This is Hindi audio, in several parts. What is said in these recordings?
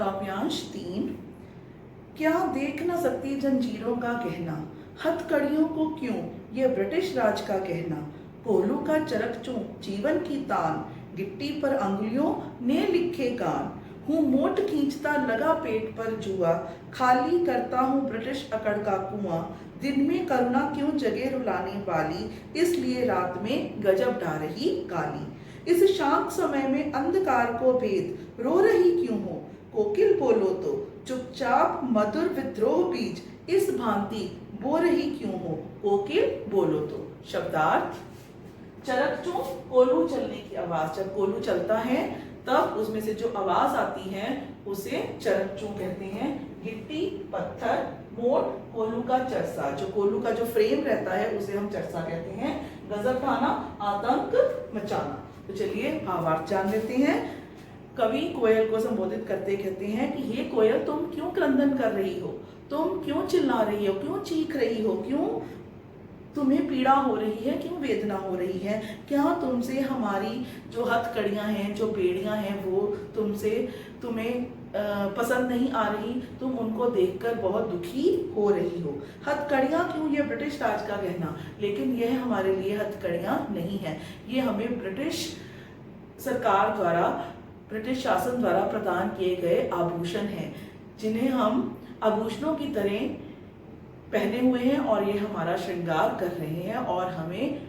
काव्यांश 3। क्या देख न सकती जंजीरों का कहना, हथकड़ियों को क्यों ये ब्रिटिश राज का कहना। कोल्हू का चरक चूं जीवन की तान, गिट्टी पर अंगुलियों ने लिखे गान। हूँ मोट खींचता लगा पेट पर जुआ, खाली करता हूँ ब्रिटिश अकड़ का कुआं। दिन में करुणा क्यों जगे रुलाने वाली, इसलिए रात में गजब ढा रही काली। इस शांत समय में अंधकार को भेद, रो रही क्यों हो कोकिल बोलो तो। चुपचाप मधुर विद्रोह बीज, इस भांति बो रही क्यों हो कोकिल बोलो तो। शब्दार्थ, चरक चूं कोल्हू चलने की आवाज। जब कोल्हू चलता है तब उसमें से जो आवाज आती है उसे चरक चूं कहते हैं। गिट्टी, पत्थर, मोट, कोल्हू का चरसा, जो कोल्हू का जो फ्रेम रहता है उसे हम चरसा कहते हैं। गजब ढाना, आतंक मचाना। तो चलिए भावार्थ जान लेते हैं। कवि कोयल को संबोधित करते कहते हैं कि हे कोयल, तुम क्यों क्रंदन कर रही हो, तुम क्यों चिल्ला रही हो, क्यों चीख रही हो, क्यों तुम्हें पीड़ा हो रही है, क्यों वेदना हो रही है। क्या तुमसे हमारी जो हथकड़ियां हैं, जो बेड़ियां हैं, वो तुम्हें पसंद नहीं आ रही, तुम उनको देखकर बहुत दुखी हो रही हो। हथकड़ियां क्यों, ये ब्रिटिश राज का कहना, लेकिन यह हमारे लिए हथकड़ियां नहीं है। ये हमें ब्रिटिश सरकार द्वारा, ब्रिटिश शासन द्वारा प्रदान किए गए आभूषण हैं, जिन्हें हम आभूषणों की तरह पहने हुए हैं और ये हमारा श्रृंगार कर रहे हैं। और हमें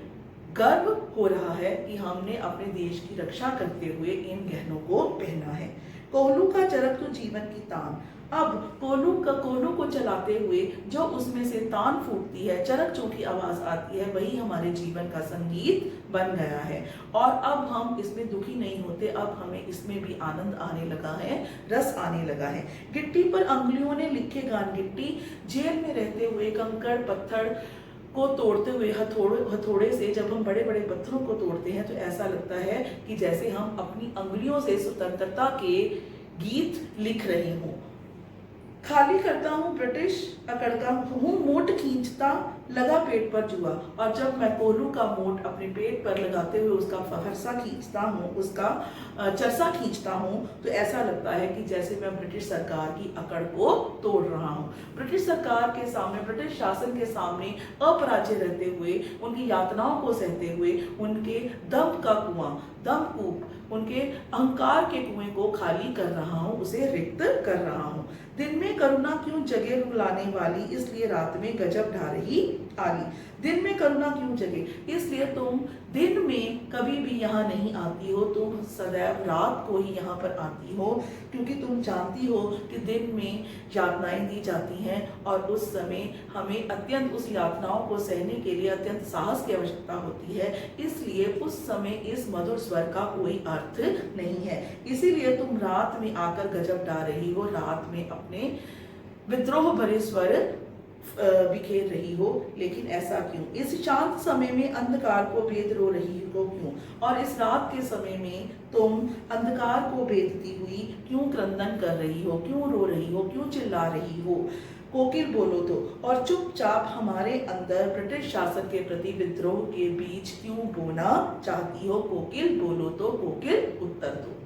गर्व हो रहा है कि हमने अपने देश की रक्षा करते हुए इन गहनों को पहना है। कोल्हू का चरक तो जीवन की तान। अब कोल्हू को चलाते हुए जो उसमें से तान फूटती है, चरक चूं की आवाज आती है, वही हमारे जीवन का संगीत बन गया है। और अब हम इसमें दुखी नहीं होते, अब हमें इसमें भी आनंद आने लगा है, रस आने लगा है। गिट्टी पर अंगुलियों ने लिखे गान। गिट्टी, जेल में रहते हुए कंकड़ पत्थर को तोड़ते हुए हथौड़े से जब हम बड़े बड़े पत्थरों को तोड़ते हैं तो ऐसा लगता है कि जैसे हम अपनी अंगुलियों से स्वतंत्रता के गीत लिख रहे हों। खाली करता हूँ ब्रिटिश अकड़ का, हूँ मोट खींचता लगा पेट पर जुआ। और जब मैं कोल्हू का मोट अपने पेट पर लगाते हुए उसका फहरसा खींचता हूँ, उसका चरसा खींचता हूँ, तो ऐसा लगता है कि जैसे मैं ब्रिटिश सरकार की अकड़ को तोड़ रहा हूँ। ब्रिटिश सरकार के सामने, ब्रिटिश शासन के सामने अपराज्य रहते हुए, उनकी यातनाओं को सहते हुए, उनके दम का कुआं, दमकूप, उनके अहंकार के कुएं को खाली कर रहा हूँ, उसे रिक्त कर रहा हूँ। दिन में करुणा क्यों जगे रुलाने वाली, इसलिए रात में गजब ढा रही आली। दिन में करुणा क्यों जगे, इसलिए तुम दिन में कभी भी यहाँ नहीं आती हो, तुम सदैव रात को ही यहाँ पर आती हो, क्योंकि तुम जानती हो कि दिन में यातनाएं दी जाती हैं और उस समय हमें अत्यंत उस यातनाओं को सहने के लिए अत्यंत साहस की आवश्यकता होती है। इसलिए उस समय इस मधुर स्वर का कोई अर्थ नहीं है, इसीलिए तुम रात में आकर गजब ढा रही हो, रात में अपने विद्रोह भरे स्वर बिखेर रही हो। लेकिन ऐसा क्यों, इस शांत समय में अंधकार को भेद रो रही हो क्यों, और इस रात के समय में तुम अंधकार को भेदती हुई क्यों क्रंदन कर रही हो, क्यों रो रही हो, क्यों चिल्ला रही हो कोकिल बोलो तो। और चुपचाप हमारे अंदर ब्रिटिश शासन के प्रति विद्रोह के बीज क्यों बोना चाहती हो कोकिल बोलो तो, कोकिल उत्तर दो।